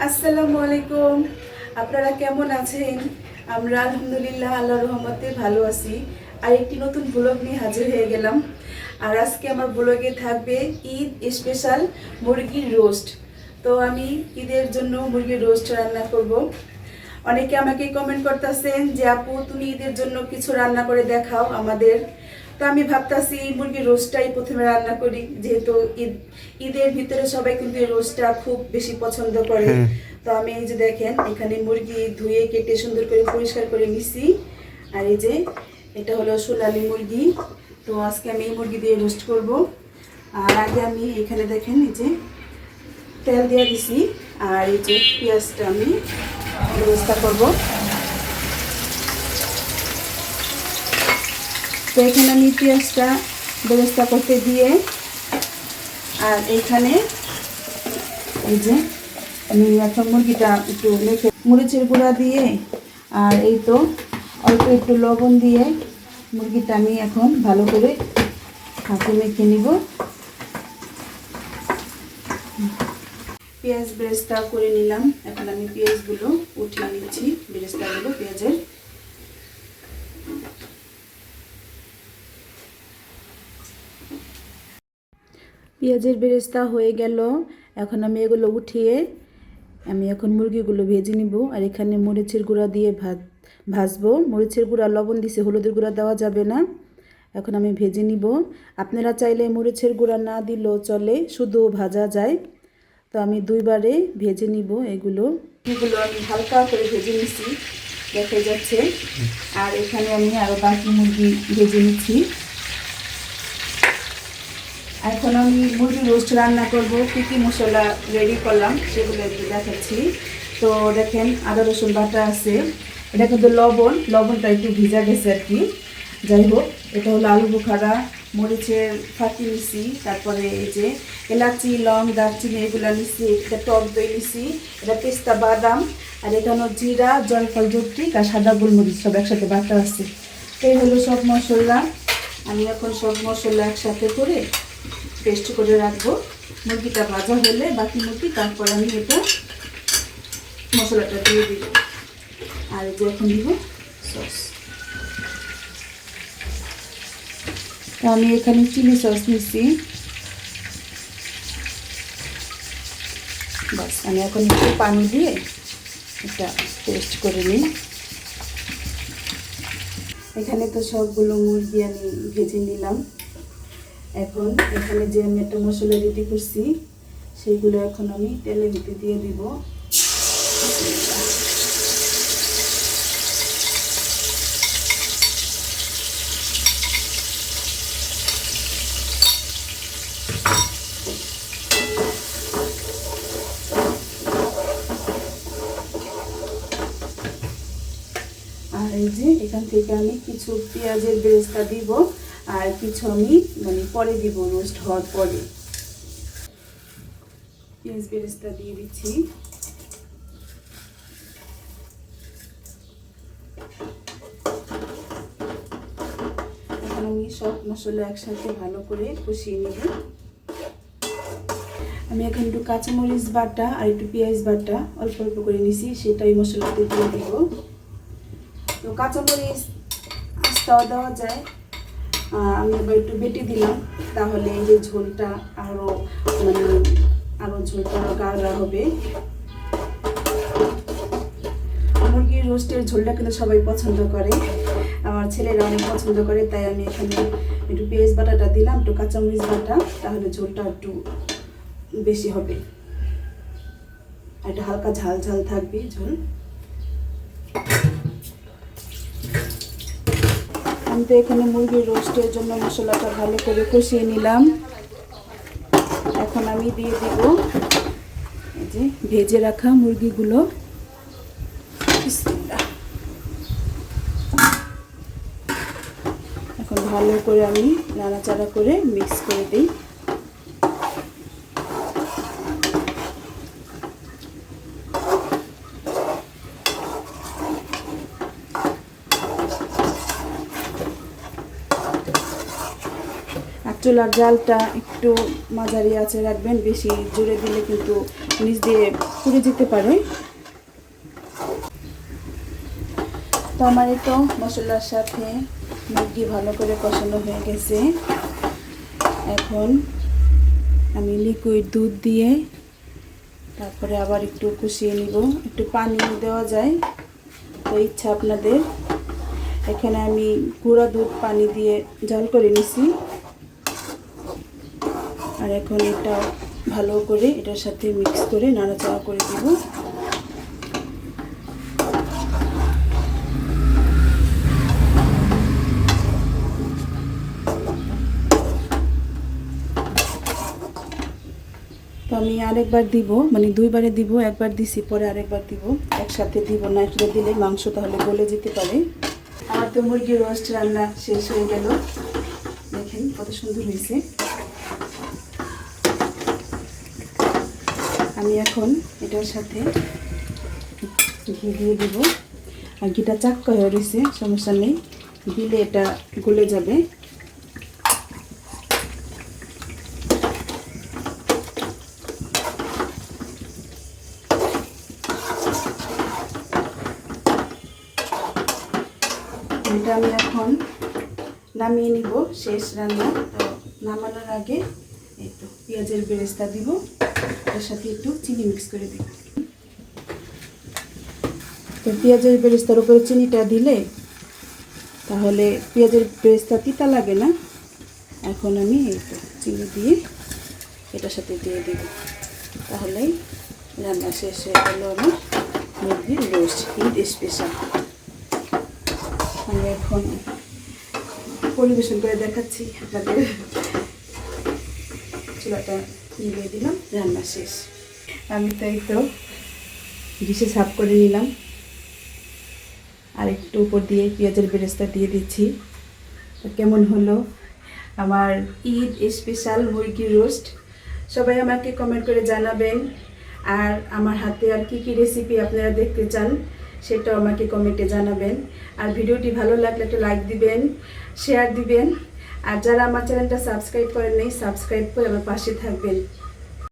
আসসালামু আলাইকুম। আপনারা কেমন আছেন? আমরা আলহামদুলিল্লাহ আল্লাহর রহমতে ভালো আছি। আর একটি নতুন ব্লগ নিয়ে হাজির হয়ে গেলাম। আর আজকে আমার ব্লগে থাকবে ঈদ স্পেশাল মুরগির রোস্ট। তো আমি ঈদের জন্য মুরগির রোস্ট রান্না করব। অনেকে আমাকে কমেন্ট করতেছেন যে আপু তুমি ঈদের জন্য কিছু রান্না করে দেখাও আমাদের। তো আমি ভাবতাছি মুরগির রোস্টটাই প্রথমে রান্না করি, যেহেতু ঈদের ভিতরে সবাই কিন্তু এই রোস্টটা খুব বেশি পছন্দ করে। তো আমি এই যে দেখেন এখানে মুরগি ধুয়ে কেটে সুন্দর করে পরিষ্কার করে নিছি। আর এই যে এটা হলো সোনালী মুরগি। তো আজকে আমি এই মুরগি দিয়ে রোস্ট করব। আর আগে আমি এখানে দেখেন এই যে তেল দিয়ে দিছি। আর এই যে পেঁয়াজটা আমি ব্যবস্থা করব। তো এখানে আমি পেঁয়াজটা ব্যবস্থা করতে দিয়ে আর এইখানে এই যে আমি এখন মুরগিটা একটু মেখে মরিচের গুঁড়া দিয়ে আর এই তো অল্প একটু লবণ দিয়ে মুরগিটা আমি এখন ভালো করে হাতে মেখে নিব। পেঁয়াজ বেরেস্তা করে নিলাম। এখন আমি পেঁয়াজগুলো উঠিয়ে নিচ্ছি, বেরেস্তাগুলো পেঁয়াজের। পেঁয়াজের বেরেস্তা হয়ে গেল। এখন আমি এগুলো উঠিয়ে আমি এখন মুরগিগুলো ভেজে নিব। আর এখানে মরিচের গুঁড়া দিয়ে ভাজবো। মরিচের গুঁড়া লবণ দিছে, হলুদের গুঁড়া দেওয়া যাবে না। এখন আমি ভেজে নিব। আপনারা চাইলে মরিচের গুঁড়া না দিলেও চলে, শুধু ভাজা যায়। তো আমি দুইবারে ভেজে নিব এগুলো আমি হালকা করে ভেজে নিছি, দেখা যাচ্ছে। আর এখানে আমি আরও বাকি মুরগি ভেজে নিচ্ছি। এখন আমি মুরগি রোস্ট রান্না করব। কী কী মশলা রেডি করলাম সেগুলো একটু দেখাচ্ছি। তো দেখেন আদা রসুন বাটা আছে, এটা কিন্তু লবণটা একটু ভিজা গেছে আর কি। যাই হোক, এটা হলো আলু বোখারা, মরিচের ফাঁকি নিছি, তারপরে এই যে এলাচি লং দারচিনি এগুলো নিছি, এটা টক দই নিছি, এটা পেস্তা বাদাম, আর এখানে জিরা জয়ফল জৈত্রিক আর সাদা গোলমরিচ সব একসাথে বাটা আছে। এই হলো সব মশলা। আমি এখন সব মশলা একসাথে করে পেস্ট করে রাখবো। মুরগিটা ভাজা হলে বাকি মুরগি তারপর আমি এটা মশলাটা দিয়ে দিব। আর এই যে এখন দিব সস। আমি এখানে চিলি সস নিচ্ছি। বাস আমি এখন একটু পানি দিয়ে এটা পেস্ট করে নিই। এখানে তো সবগুলো মুরগি আমি ভেজে নিলাম। এখন এখানে যে আমি একটা মশলা রেডি করছি সেইগুলো এখন আমি তেলের ভিতরে দিয়ে দিব। আর এই যে এখান থেকে আমি কিছু পেঁয়াজের বেরেস্তা দিব, আর কিছু আমি পরে দিব রোস্ট হওয়ার পরে। পেঁয়াজ বেরেস্তা দিয়ে দিচ্ছি। এখন আমি সব মশলা একসাথে ভালো করে কষিয়ে নেব। আমি এখন একটু কাঁচামরিচ বাটা আর একটু পেঁয়াজ বাটা অল্প অল্প করে নিছি, সেটাই মশলাতে দিয়ে দিব। তো কাঁচামরিচ আস্তাও দেওয়া যায়, আমি এবার একটু বেটে দিলাম, তাহলে এই যে ঝোলটা আরও ঝোলটা গাঢ় হবে। মুরগির রোস্টের ঝোলটা কিন্তু সবাই পছন্দ করে, আমার ছেলেরা অনেক পছন্দ করে, তাই আমি এখানে একটু পেঁয়াজ বাটাটা দিলাম, একটু কাঁচামরিচ বাটা, তাহলে ঝোলটা একটু বেশি হবে আর একটু হালকা ঝাল ঝাল থাকবে ঝোল। আমি তো এখানে মুরগির রোস্টের জন্য মশলাটা ভালো করে কষিয়ে নিলাম। এখন আমি দিয়ে দেব এই যে ভেজে রাখা মুরগিগুলো। এখন ভালো করে আমি নাড়াচাড়া করে মিক্স করে দিই। চুলার জালটা একটু মাঝারি আছে রাখবেন, বেশি জোরে দিলে কিন্তু নিচ দিয়ে পুড়ে যেতে পারে। তো আমার এই তো মশলার সাথে মুরগি ভালো করে কষানো হয়ে গেছে। এখন আমি লিকুইড দুধ দিয়ে তারপরে আবার একটু কষিয়ে নিব। একটু পানি দেওয়া যায় তো ইচ্ছা আপনাদের। এখানে আমি গুঁড়া দুধ পানি দিয়ে জাল করে নিছি। আর এখন এটা ভালো করে এটার সাথে মিক্স করে নাড়াচাড়া করে দিব। তো আমি আরেকবার দিব, মানে দুইবারে দিব, একবার দিছি পরে আরেকবার দিব, একসাথে দিব না। একসাথে দিলে মাংস তাহলে গলে যেতে পারে। আমার তো মুরগির রোস্ট রান্না শেষ হয়ে গেল। দেখেন কত সুন্দর হয়েছে। আমি এখন এটার সাথে ঘি দিয়ে দিব। আর ঘিটা চাক্কা হয়ে রয়েছে, সমস্যা নেই, দিলে এটা গলে যাবে। এটা আমি এখন নামিয়ে নিব, শেষ রান্না। তো নামানোর আগে একটু পেঁয়াজের বেরেস্তা দিব, এর সাথে একটু চিনি মিক্স করে দিব। তো পেঁয়াজের বেরেস্তার উপরে চিনিটা দিলে তাহলে পেঁয়াজের বেরেস্তা তিতা লাগে না। এখন আমি একটু চিনি দিয়ে এটার সাথে দিয়ে দিব, তাহলেই রান্না শেষ হয়ে গেল আমার মুরগির রোস্ট ঈদ স্পেশাল। আমি এখন পরিবেশন করে দেখাচ্ছি আপনাদের। চুলাটা নিভিয়ে দিলাম, রান্না শেষ। আমি তো এই তো ডিশে সার্ভ করে নিলাম। আর একটু উপর দিয়ে পেঁয়াজের বেরেস্তা দিয়ে দিচ্ছি। তো কেমন হলো আমার ঈদ স্পেশাল মুরগির রোস্ট? সবাই আমাকে কমেন্ট করে জানাবেন। আর আমার হাতে আর কি কি রেসিপি আপনারা দেখতে চান সেটাও আমাকে কমেন্টে জানাবেন। আর ভিডিওটি ভালো লাগলে একটা লাইক দিবেন, শেয়ার দিবেন। আর যারা আমার চ্যানেলটা সাবস্ক্রাইব করেন নাই, সাবস্ক্রাইব করে আমার পাশে থাকবেন।